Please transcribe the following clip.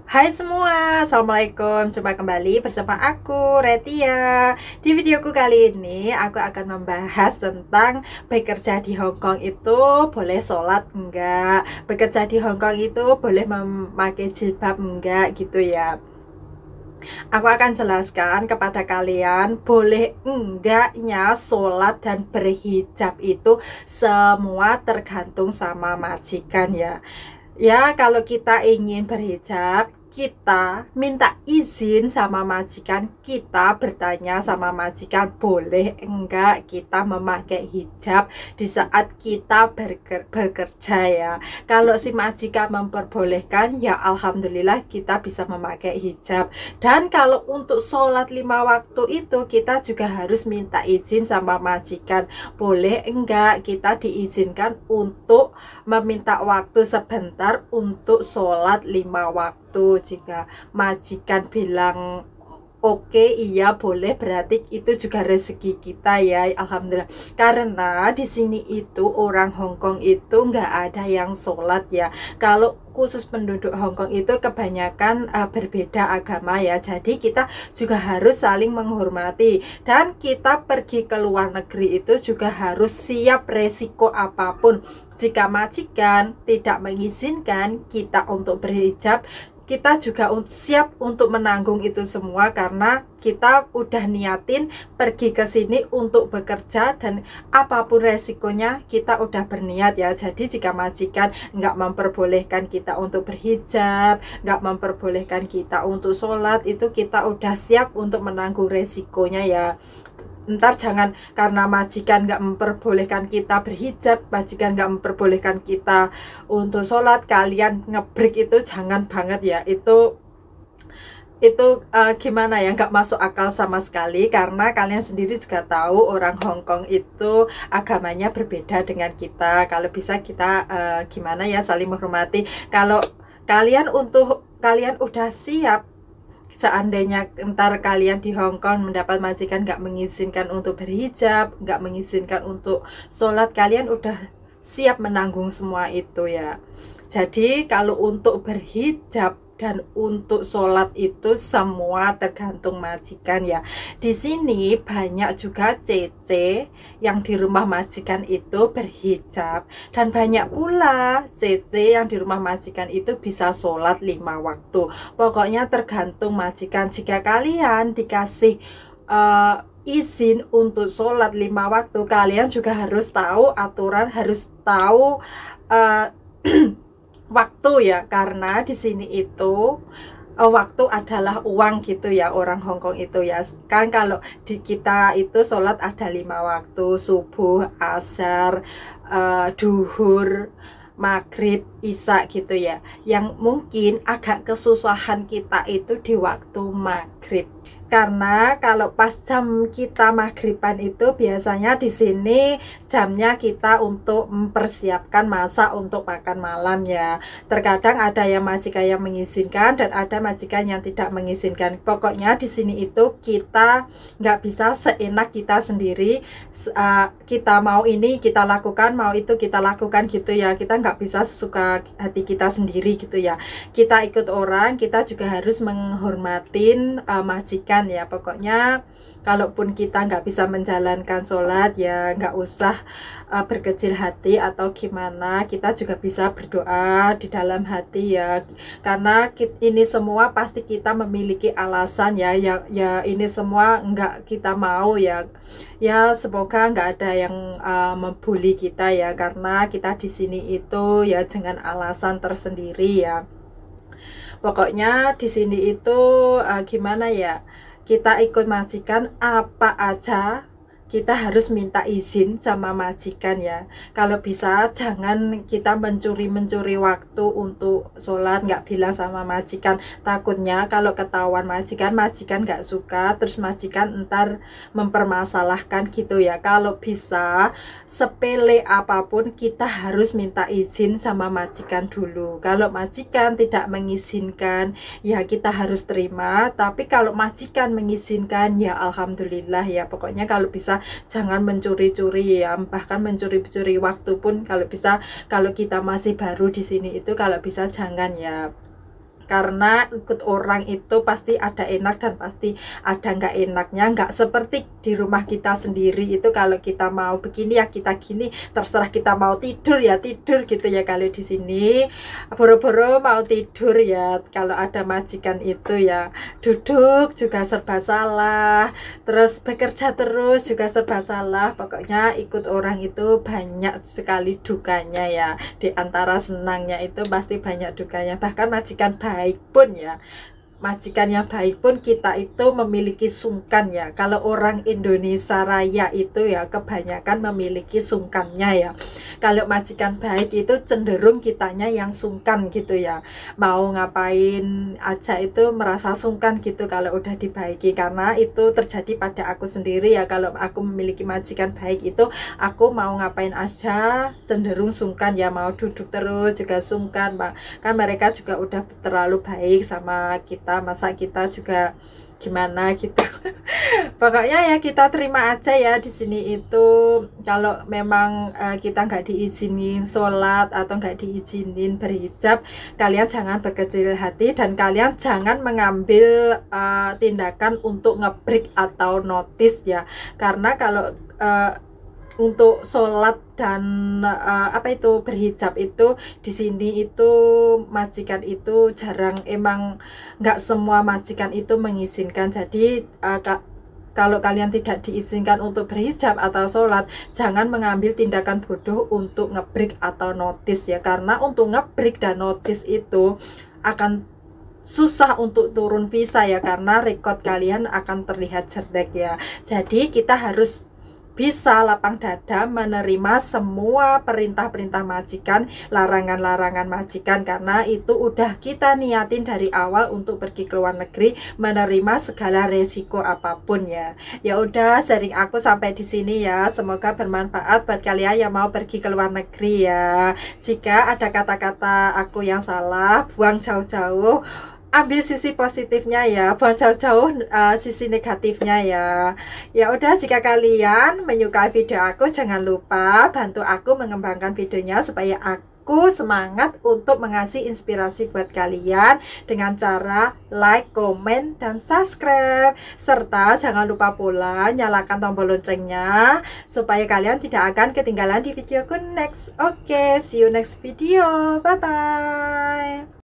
Hai semua, Assalamualaikum. Jumpa kembali bersama aku, Retia. Di videoku kali ini, aku akan membahas tentang bekerja di Hong Kong itu boleh sholat enggak, bekerja di Hong Kong itu boleh memakai jilbab enggak gitu ya. Aku akan jelaskan kepada kalian boleh enggaknya sholat dan berhijab itu semua tergantung sama majikan ya. Ya, kalau kita ingin berhijab, kita minta izin sama majikan, kita bertanya sama majikan, boleh enggak kita memakai hijab di saat kita bekerja ya. Kalau si majikan memperbolehkan, ya alhamdulillah kita bisa memakai hijab. Dan kalau untuk sholat 5 waktu itu, kita juga harus minta izin sama majikan, boleh enggak kita diizinkan untuk meminta waktu sebentar untuk sholat 5 waktu. Jika majikan bilang oke, iya boleh, berarti itu juga rezeki kita ya, alhamdulillah. Karena di sini itu orang Hong Kong itu nggak ada yang sholat ya. Kalau khusus penduduk Hong Kong itu kebanyakan berbeda agama ya. Jadi kita juga harus saling menghormati. Dan kita pergi ke luar negeri itu juga harus siap resiko apapun. Jika majikan tidak mengizinkan kita untuk berhijab, kita juga siap untuk menanggung itu semua, karena kita udah niatin pergi ke sini untuk bekerja dan apapun resikonya kita udah berniat ya. Jadi jika majikan nggak memperbolehkan kita untuk berhijab, nggak memperbolehkan kita untuk sholat, itu kita udah siap untuk menanggung resikonya ya. Ntar jangan karena majikan nggak memperbolehkan kita berhijab, majikan nggak memperbolehkan kita untuk sholat, kalian ngebreak, itu jangan banget ya. Itu gimana ya, nggak masuk akal sama sekali. Karena kalian sendiri juga tahu orang Hong Kong itu agamanya berbeda dengan kita. Kalau bisa kita gimana ya, saling menghormati. Kalau kalian udah siap, seandainya ntar kalian di Hong Kong mendapat majikan nggak mengizinkan untuk berhijab, nggak mengizinkan untuk sholat, kalian udah siap menanggung semua itu ya. Jadi kalau untuk berhijab dan untuk sholat itu semua tergantung majikan ya. Di sini banyak juga CC yang di rumah majikan itu berhijab, dan banyak pula CC yang di rumah majikan itu bisa sholat 5 waktu. Pokoknya tergantung majikan. Jika kalian dikasih izin untuk sholat 5 waktu, kalian juga harus tahu aturan, harus tahu waktu ya. Karena di sini itu waktu adalah uang gitu ya, orang Hong Kong itu ya. Kan kalau di kita itu sholat ada 5 waktu, subuh, asar, duhur, maghrib, isya gitu ya. Yang mungkin agak kesusahan kita itu di waktu maghrib. Karena kalau pas jam kita maghriban itu biasanya di sini jamnya kita untuk mempersiapkan masak untuk makan malam ya. Terkadang ada yang majikan yang mengizinkan dan ada majikan yang tidak mengizinkan. Pokoknya di sini itu kita nggak bisa seenak kita sendiri. Kita mau ini kita lakukan, mau itu kita lakukan gitu ya. Kita nggak bisa sesuka hati kita sendiri gitu ya. Kita ikut orang, kita juga harus menghormatin majikan ya. Pokoknya kalaupun kita nggak bisa menjalankan sholat ya nggak usah berkecil hati atau gimana. Kita juga bisa berdoa di dalam hati ya, karena ini semua pasti kita memiliki alasan ya. Ya ini semua nggak kita mau ya. Ya semoga nggak ada yang membuli kita ya, karena kita di sini itu ya dengan alasan tersendiri ya. Pokoknya di sini itu gimana ya, kita ikut majikan apa aja kita harus minta izin sama majikan ya. Kalau bisa jangan kita mencuri waktu untuk sholat, nggak bilang sama majikan. Takutnya kalau ketahuan majikan nggak suka, terus majikan ntar mempermasalahkan gitu ya. Kalau bisa sepele apapun kita harus minta izin sama majikan dulu. Kalau majikan tidak mengizinkan ya kita harus terima. Tapi kalau majikan mengizinkan ya alhamdulillah ya. Pokoknya kalau bisa jangan mencuri-curi ya, bahkan mencuri-curi waktu pun kalau bisa. Kalau kita masih baru di sini itu kalau bisa jangan ya. karena ikut orang itu pasti ada enak dan pasti ada nggak enaknya. Nggak seperti di rumah kita sendiri itu, kalau kita mau begini ya kita gini, terserah. Kita mau tidur ya tidur gitu ya. Kalau di sini boro-boro mau tidur ya, kalau ada majikan itu ya duduk juga serba salah, terus bekerja terus juga serba salah. Pokoknya ikut orang itu banyak sekali dukanya ya. Di antara senangnya itu pasti banyak dukanya. Bahkan majikan baik pun ya, majikan yang baik pun kita itu memiliki sungkan ya. Kalau orang Indonesia Raya itu ya kebanyakan memiliki sungkannya ya. Kalau majikan baik itu cenderung kitanya yang sungkan gitu ya. Mau ngapain aja itu merasa sungkan gitu kalau udah dibaiki. Karena itu terjadi pada aku sendiri ya. Kalau aku memiliki majikan baik itu, aku mau ngapain aja cenderung sungkan ya. Mau duduk terus juga sungkan, kan mereka juga udah terlalu baik sama kita, masa kita juga gimana gitu. Pokoknya ya kita terima aja ya. Di sini itu kalau memang kita nggak diizinin sholat atau nggak diizinin berhijab, kalian jangan berkecil hati dan kalian jangan mengambil tindakan untuk ngebreak atau notice ya. Karena kalau untuk sholat dan apa itu berhijab itu di sini itu majikan itu jarang, emang nggak semua majikan itu mengizinkan. Jadi kalau kalian tidak diizinkan untuk berhijab atau sholat, jangan mengambil tindakan bodoh untuk ngebreak atau notice ya. Karena untuk ngebreak dan notice itu akan susah untuk turun visa ya, karena record kalian akan terlihat jelek ya. Jadi kita harus bisa lapang dada menerima semua perintah-perintah majikan, larangan-larangan majikan, karena itu udah kita niatin dari awal untuk pergi ke luar negeri, menerima segala resiko apapun ya. Ya udah, sharing aku sampai di sini ya. Semoga bermanfaat buat kalian yang mau pergi ke luar negeri ya. Jika ada kata-kata aku yang salah, buang jauh-jauh, ambil sisi positifnya ya, buang jauh-jauh sisi negatifnya ya. Ya udah, jika kalian menyukai video aku, jangan lupa bantu aku mengembangkan videonya supaya aku semangat untuk mengasih inspirasi buat kalian dengan cara like, komen, dan subscribe. Serta jangan lupa pula nyalakan tombol loncengnya supaya kalian tidak akan ketinggalan di videoku next. Oke, see you next video. Bye bye.